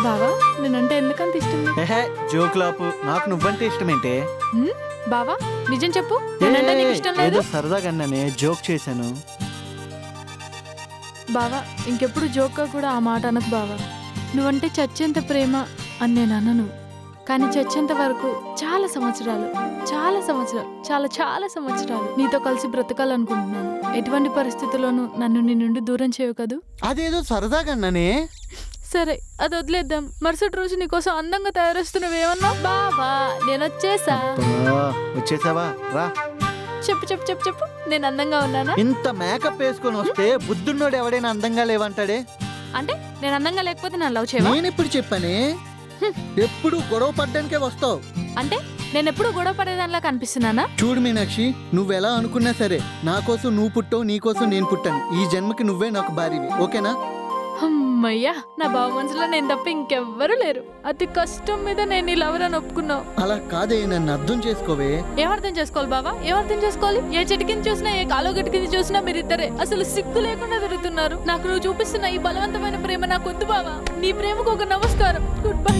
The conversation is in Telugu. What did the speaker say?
బావా నేనంటే ఎందుకంత ఇష్టం నీకు? ఏహే జోకులాపు, నాకు నువ్వంటే ఇష్టమేంటే? హ్మ్? బావా నిజం చెప్పు, నేనంటే నీకు ఇష్టం లేదు. ఏదో సరదాగా అన్నానే, జోక్ చేశాను. బావా ఇంకెప్పుడు జోక్గా కూడా ఆ మాట అనకు బావా. నువ్వంటే చచ్చేంత ప్రేమ అని నేను అనను, కానీ చచ్చేంత వరకు చాలా సంవత్సరాలు చాలా సంవత్సరాలు నీతో కలిసి బ్రతకాలనుకుంటున్నాను. ఎటువంటి పరిస్థితుల్లోనూ నన్ను నీ నుండి దూరం చేయవు కదూ. అదేదో సరదాగా అన్నానే. సరే అది వదిలేద్దాం. మరుసటి రోజు నీకోసం అందంగా తయారొస్తున్నవేమన్నా బావా నేను వచ్చేసా. వచ్చేసావా? రా. చెప్పు చెప్పు చెప్పు చెప్పు, నేను అందంగా ఉన్నానా? ఇంత మేకప్ వేసుకొని వస్తే బుద్ధున్నోడు ఎవడైనా అందంగా లేవంటాడే. అంటే నేను అందంగా లేకపోతే నన్ను లవ్ చేయవా? నేను ఇప్పుడు చెప్పానే, ఎప్పుడు గొడవ పడ్డానికే వస్తావు. అంటే నేను ఎప్పుడు గొడవ పడేదానిలా కనిపిస్తున్నానా? చూడు మీనాక్షి, నువ్వెలా అనుకున్నా సరే నా కోసం నువ్వు పుట్టావు, నీ కోసం నేను పుట్టాను. ఈ జన్మకి నువ్వే నాకు భార్యవి, ఓకేనా? అమ్మయ్యా, నా బావ మనసులో నేను తప్ప ఇంకెవ్వరూ లేరు. అతి కష్టం మీద నేను నీ లవర్ అని ఒప్పుకున్నావు. అలా కాదే, నన్ను అర్థం చేసుకోవే. ఏమర్థం చేసుకోవాలి బావా, ఏమర్థం చేసుకోవాలి? ఏ చెట్టు కింద చూసినా, ఏ కాలో గట్టు కింద చూసినా మీరిద్దరే అసలు సిగ్గు లేకుండా తిరుగుతున్నారు. నాకు నువ్వు చూపిస్తున్న ఈ బలవంతమైన ప్రేమ నాకు వద్దు బావా. నీ ప్రేమకు ఒక నమస్కారం. Good bye.